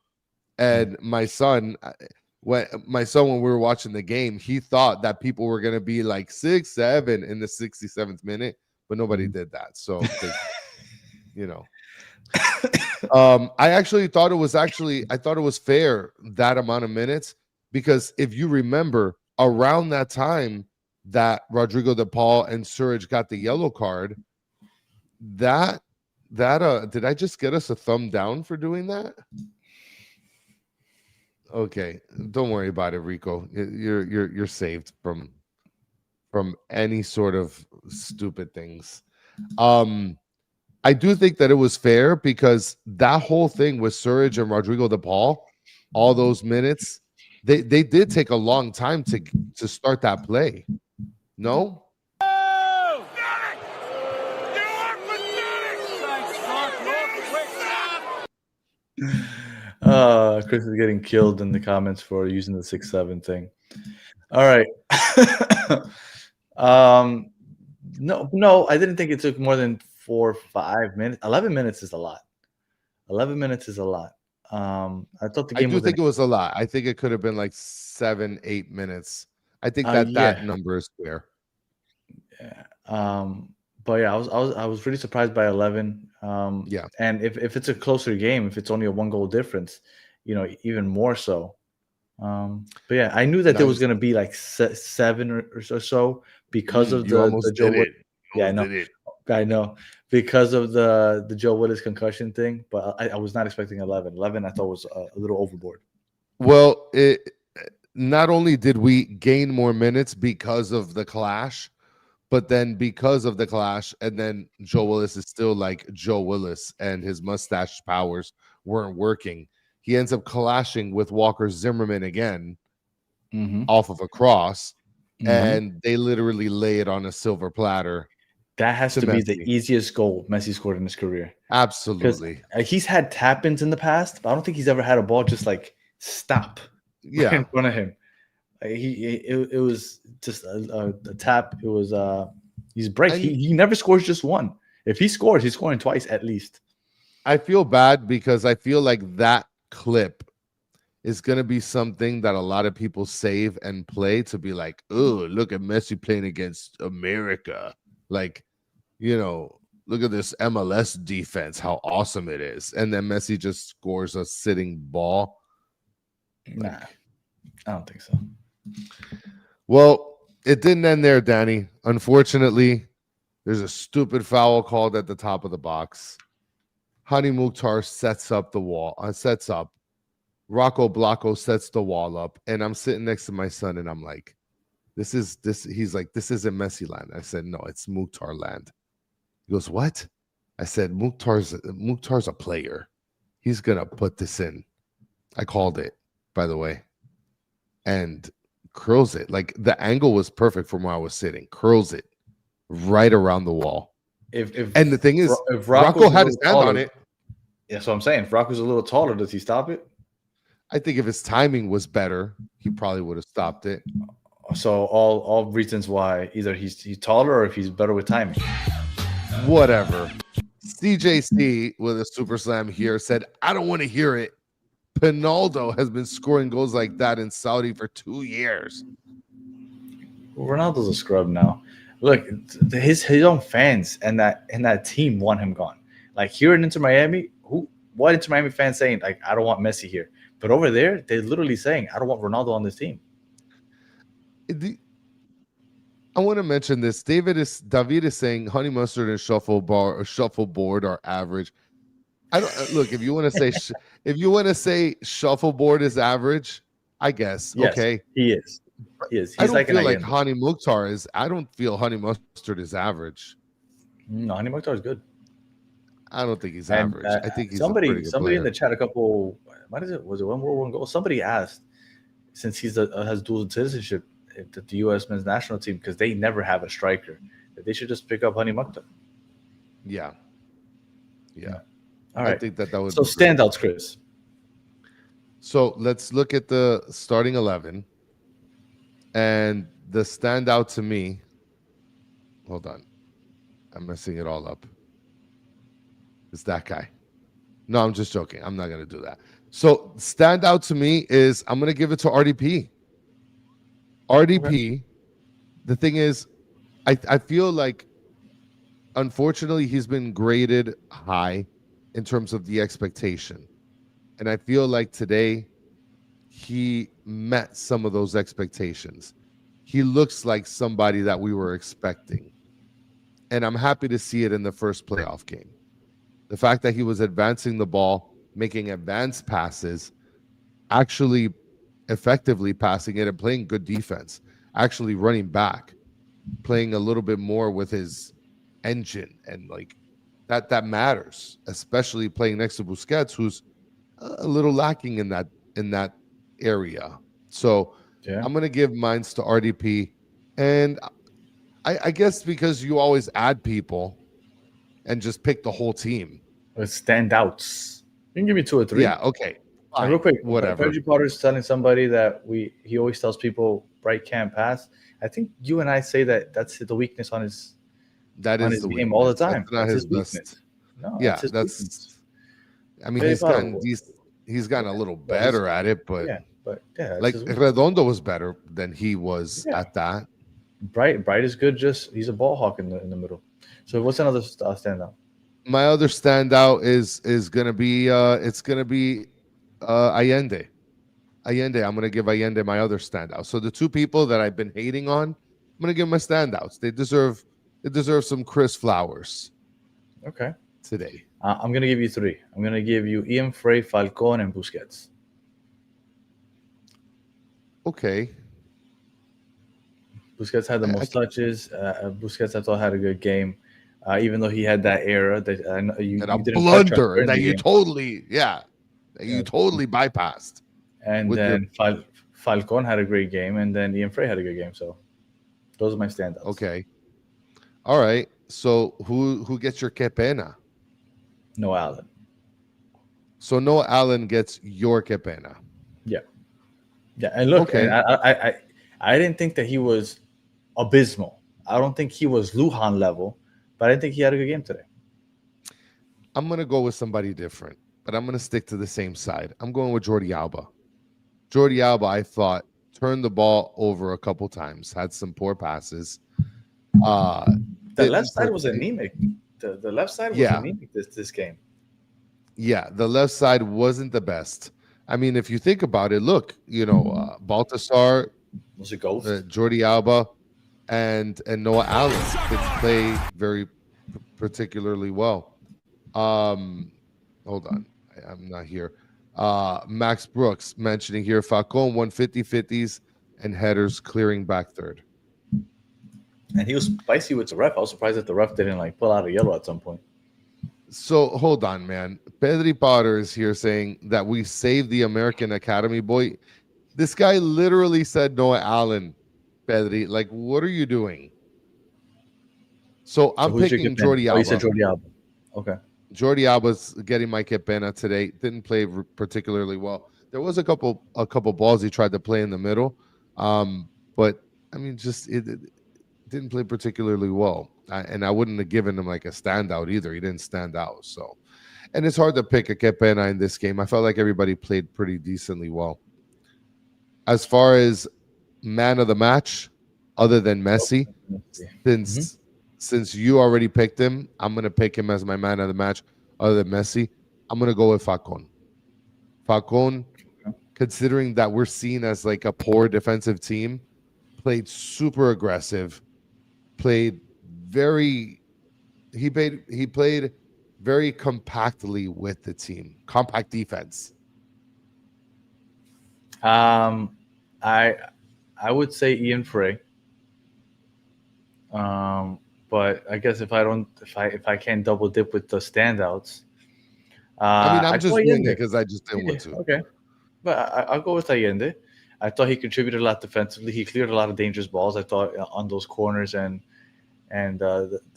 And my son, when we were watching the game, he thought that people were gonna be like 6, 7 in the 67th minute, but nobody did that. So you know. I actually thought it was fair, that amount of minutes, because if you remember, around that time that Rodrigo De Paul and Surge got the yellow card, that did I just get us a thumb down for doing that? Okay, don't worry about it, Rico. You're saved from any sort of stupid things. I do think that it was fair, because that whole thing with Surge and Rodrigo De Paul, all those minutes, they did take a long time to start that play. No? Chris is getting killed in the comments for using the 6-7 thing. All right. No, I didn't think it took more than 4 or 5 minutes. 11 minutes is a lot. 11 minutes is a lot. I thought the game I do think it was a lot. I think it could have been like 7, 8 minutes. I think that number is fair. Yeah. But yeah, I was really surprised by 11. Yeah. And if it's a closer game, if it's only a 1 goal difference, even more so. But yeah, I knew that there was going to be like 7 or so because of the Joe Willis. Yeah, I know because of the Joe Willis concussion thing. But I was not expecting 11. 11 I thought was a little overboard. Well, not only did we gain more minutes because of the clash, but then because of the clash, and then Joe Willis is still like Joe Willis, and his mustache powers weren't working. He ends up clashing with Walker Zimmerman again off of a cross, and they literally lay it on a silver platter. That has to be the easiest goal Messi scored in his career. Absolutely. He's had tap-ins in the past, but I don't think he's ever had a ball just like stop in front of him. It was just a tap. It was he's break. He never scores just one. If he scores, he's scoring twice at least. I feel bad because I feel like that clip is going to be something that a lot of people save and play to be like, oh, look at Messi playing against America. Like, look at this MLS defense, how awesome it is. And then Messi just scores a sitting ball. Nah, I don't think so. Well, it didn't end there, Danny. Unfortunately, there's a stupid foul called at the top of the box. Hani Mukhtar sets up the wall. Rocco Blocco sets the wall up, and I'm sitting next to my son, and I'm like, "This." He's like, "This isn't Messi land." I said, "No, it's Mukhtar land." He goes, "What?" I said, "Mukhtar's a player. He's gonna put this in." I called it, by the way, and curls it. Like, the angle was perfect from where I was sitting. Curls it right around the wall. And the thing is, if Rocco had his hand on it. Yeah, so I'm saying if Rocco's a little taller, does he stop it? I think if his timing was better, he probably would have stopped it. So all reasons why either he's taller or if he's better with timing. Whatever. CJC with a super slam here said, I don't want to hear it. Pinaldo has been scoring goals like that in Saudi for 2 years. Ronaldo's a scrub now. Look, his own fans and that team want him gone. Like here in Inter Miami, what Inter Miami fans saying like I don't want Messi here, but over there they're literally saying I don't want Ronaldo on this team. I want to mention this. David is saying honey mustard and shuffleboard are average. I don't look if you want to say shuffleboard is average. I guess yes, okay, he is. He is. I He's don't like an feel like Allende. Hani Mukhtar is. I don't feel Honey Mustard is average. No, Hani Mokhtar is good. I don't think he's And average. I think he's a pretty good somebody in player. the chat a couple. What is it? Was it 1 World 1 Goal? Somebody asked, since has dual citizenship, if the U.S. men's national team, because they never have a striker, that they should just pick up Hani Mokhtar. Yeah, yeah. All I right. think that would So be great. standouts, Chris. So let's look at the starting 11, and the standout to me. Hold on, I'm messing it all up. It's that guy. No, I'm just joking. I'm not gonna do that. So standout to me is I'm gonna give it to RDP. RDP. The thing is, I feel like unfortunately he's been graded high in terms of the expectation, and I feel like today he met some of those expectations. He looks like somebody that we were expecting. And I'm happy to see it in the first playoff game. The fact that he was advancing the ball, making advanced passes, actually effectively passing it and playing good defense, actually running back, playing a little bit more with his engine, and like that matters, especially playing next to Busquets, who's a little lacking in that area. So Yeah. I'm gonna give mines to RDP, and I guess because you always add people and just pick the whole team. Standouts. You can give me 2 or 3. Yeah, okay. And real quick, whatever. Reggie Potter is telling somebody that he always tells people Bright can't pass. I think you and I say that that's the weakness on his That on is his the game weakness. all the time. That's not That's his weakness. best. No, Yeah, that's his weakness. I mean, Very he's gotten a little But he's- better at it, but yeah, that's like his weakness. Redondo was better than he was Yeah. at that. Bright is good. Just he's a ball hawk in the middle. So what's another standout? My other standout is gonna be Allende. Allende. I'm gonna give Allende my other standout. So the two people that I've been hating on, I'm gonna give them my standouts. They deserve some Chris Flowers Okay. today. I'm gonna give you 3. I'm gonna give you Ian Frey, Falcon, and Busquets. Okay. Busquets had the most touches. Busquets, I thought, had a good game, even though he had that error that I know you And a didn't touch on blunder during that the you game. totally, Yeah. totally bypassed. And with then Falcon had a great game, and then Ian Frey had a good game. So those are my standouts. Okay. All right. So who gets your que pena? No Allen. So Noah Allen gets your que pena. Yeah, and look, Okay. and I didn't think that he was abysmal. I don't think he was Lujan level, but I think he had a good game today. I'm gonna go with somebody different, but I'm gonna stick to the same side. I'm going with Jordi Alba. Jordi Alba, I thought, turned the ball over a couple times, had some poor passes. The Didn't left side was play- anemic. The left side was Yeah. anemic this game. Yeah, the left side wasn't the best. I mean, if you think about it, look, Baltasar, Was it Ghost? Jordi Alba, and Noah Allen didn't play very particularly well. Hold on, I'm not here. Max Brooks mentioning here Falcon 150-50s and headers clearing back third. And he was spicy with the ref. I was surprised that the ref didn't pull out a yellow at some point. So hold on, man. Pedri Potter is here saying that we saved the American Academy boy. This guy literally said Noah Allen, Pedri. Like, what are you doing? So I'm who's your picking captain? Jordi Alba. Oh, you said Jordi Alba. Okay. Jordi Alba's getting my que pena today. Didn't play particularly well. There was a couple balls he tried to play in the middle, but I mean, just it didn't play particularly well. And I wouldn't have given him like a standout either. He didn't stand out. So, and it's hard to pick a que pena in this game. I felt like everybody played pretty decently well. As far as man of the match, other than Messi, since you already picked him, I'm gonna pick him as my man of the match. Other than Messi, I'm gonna go with Falcon. Falcon, considering that we're seen as like a poor defensive team, played super aggressive. Played very compactly with the team. Compact defense. I I would say Ian Frey. But I guess if I can't double dip with the standouts, I mean, I'm I go just doing it Allende. because I just didn't Yeah, want to. okay, but I'll go with Allende. I thought he contributed a lot defensively. He cleared a lot of dangerous balls. I thought on those corners and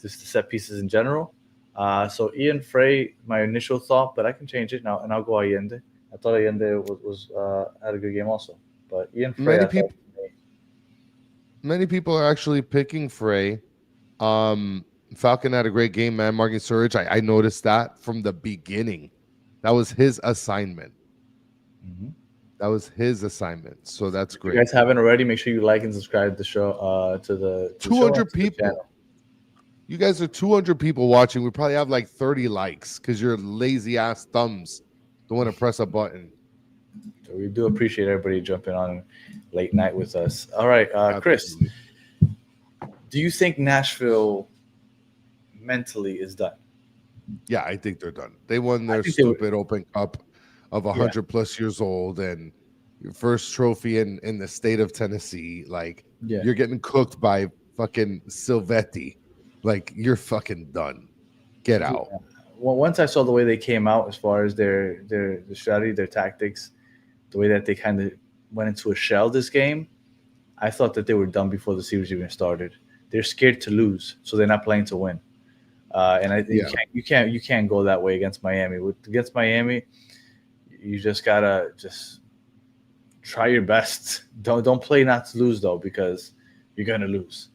just the set pieces in general. So Ian Frey, my initial thought, but I can change it now, and I'll go Allende. I thought Allende was had a good game also, but Ian Frey. Many people are actually picking Frey. Falcon had a great game, man. Marking Surge. I noticed that from the beginning. That was his assignment. Mm-hmm. That was his assignment. So that's great. If you guys haven't already, make sure you like and subscribe to the show. To the 200 people. You guys are 200 people watching. We probably have like 30 likes because your lazy ass thumbs don't want to press a button. So we do appreciate everybody jumping on late night with us. All right, Chris, do you think Nashville mentally is done? Yeah, I think they're done. They won their stupid Open Cup of 100 plus years old and your first trophy in the state of Tennessee. Like, you're getting cooked by fucking Silvetti. Like, you're fucking done. Get out. Yeah. Well, once I saw the way they came out as far as their strategy, their tactics, the way that they kind of went into a shell this game, I thought that they were done before the series even started. They're scared to lose, so they're not playing to win. And I think you can't go that way against Miami. Against Miami, you just gotta try your best. Don't play not to lose though, because you're gonna lose.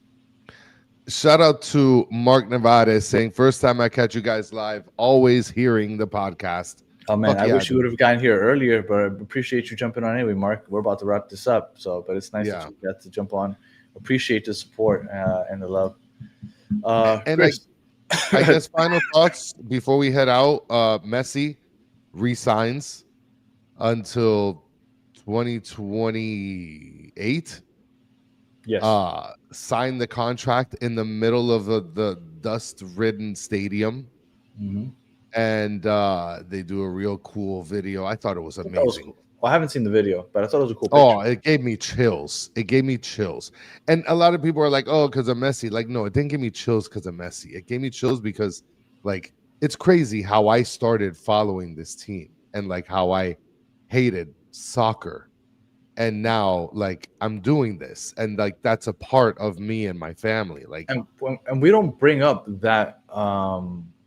Shout out to Mark Nevada saying, first time I catch you guys live, always hearing the podcast. Oh man, I wish you would have gotten here earlier, but I appreciate you jumping on anyway, Mark. We're about to wrap this up, but it's nice that you got to jump on. Appreciate the support and the love. And Chris. I guess final thoughts before we head out. Messi resigns until 2028. Yes. Signed the contract in the middle of the dust-ridden stadium. Mm-hmm. And they do a real cool video. I thought it was amazing. Cool. Well, I haven't seen the video, but I thought it was a cool picture. Oh, it gave me chills. And a lot of people are like, oh, because of Messi. Like, no, it didn't give me chills because of Messi. It gave me chills because, like, it's crazy how I started following this team and, like, how I hated soccer. And now, like, I'm doing this. And, like, that's a part of me and my family. Like, and we don't bring up that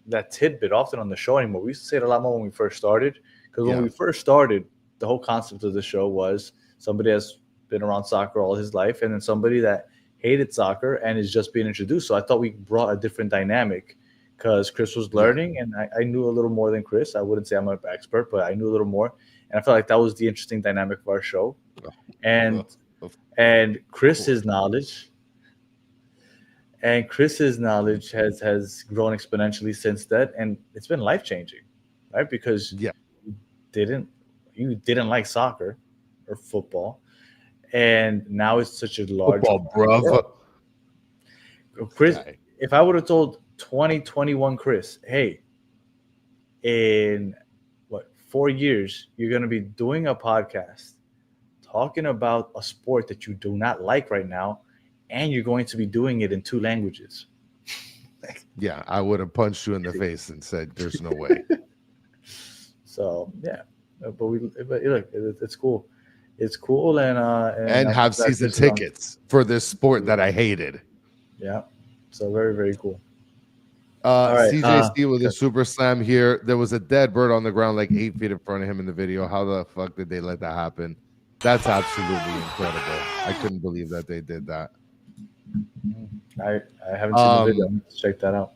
that tidbit often on the show anymore. We used to say it a lot more when we first started, because when we first started, the whole concept of the show was somebody has been around soccer all his life, and then somebody that hated soccer and is just being introduced. So I thought we brought a different dynamic because Chris was learning, and I knew a little more than Chris. I wouldn't say I'm an expert, but I knew a little more, and I felt like that was the interesting dynamic of our show. And Chris's knowledge. And Chris's knowledge has grown exponentially since that, and it's been life-changing, right? Because you didn't like soccer or football, and now it's such a large football, bro. Chris, if I would have told 2021 Chris, hey, in 4 years you're going to be doing a podcast talking about a sport that you do not like right now, and you're going to be doing it in 2 languages. Yeah, I would have punched you in the face and said, "There's no way." So yeah, but look, it's cool. It's cool, and have season tickets for this sport that I hated. Yeah, so very, very cool. Right, CJC with a super slam here. There was a dead bird on the ground like 8 feet in front of him in the video. How the fuck did they let that happen? That's absolutely incredible. I couldn't believe that they did that. I haven't seen the video. Let's check that out.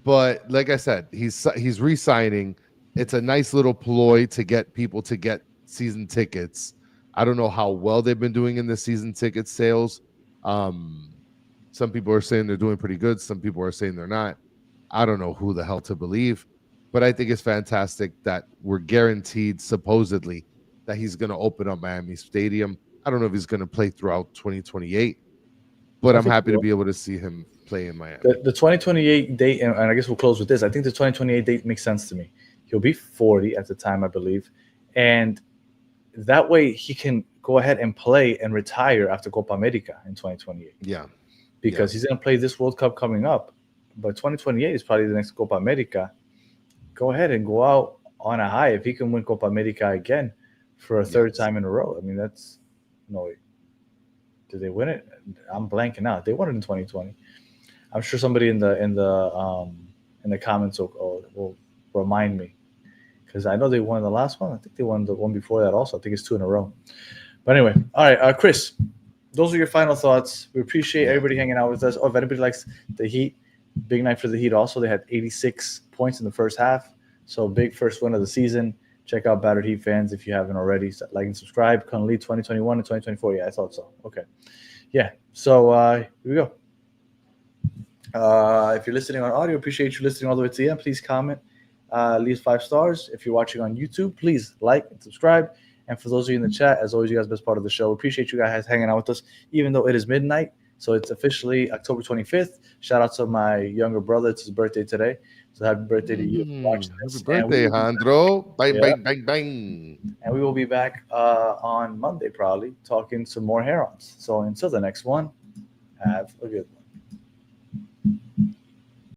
But like I said, he's re-signing. It's a nice little ploy to get people to get season tickets. I don't know how well they've been doing in the season ticket sales. Some people are saying they're doing pretty good. Some people are saying they're not. I don't know who the hell to believe. But I think it's fantastic that we're guaranteed, supposedly, that he's going to open up Miami Stadium. I don't know if he's going to play throughout 2028. But I'm happy to be able to see him play in Miami. The 2028 date, and I guess we'll close with this. I think the 2028 date makes sense to me. He'll be 40 at the time, I believe. And that way he can go ahead and play and retire after Copa America in 2028. Yeah. Because he's going to play this World Cup coming up. But 2028 is probably the next Copa America. Go ahead and go out on a high. If he can win Copa America again for a third time in a row, I mean, that's no. Did they win it? I'm blanking out. They won it in 2020. I'm sure somebody in the comments will remind me, because I know they won the last one. I think they won the one before that also. I think it's 2 in a row. But anyway, all right, Chris, those are your final thoughts. We appreciate everybody hanging out with us. Oh, if anybody likes the Heat, big night for the Heat also. They had 86 points in the first half. So big first win of the season. Check out Battered Heat fans if you haven't already. Like and subscribe. Can lead 2021 and 2024. Yeah, I thought so. Okay. Yeah. So here we go. If you're listening on audio, appreciate you listening all the way to the end. Please comment. Leave 5 stars. If you're watching on YouTube, please like and subscribe. And for those of you in the chat, as always, you guys are the best part of the show. Appreciate you guys hanging out with us, even though it is midnight. So it's officially October 25th. Shout out to my younger brother. It's his birthday today. So happy birthday to you. Happy birthday, Jandro. Bang, bang, bang, bang. And we will be back on Monday, probably, talking some more Herons. So until the next one, have a good one.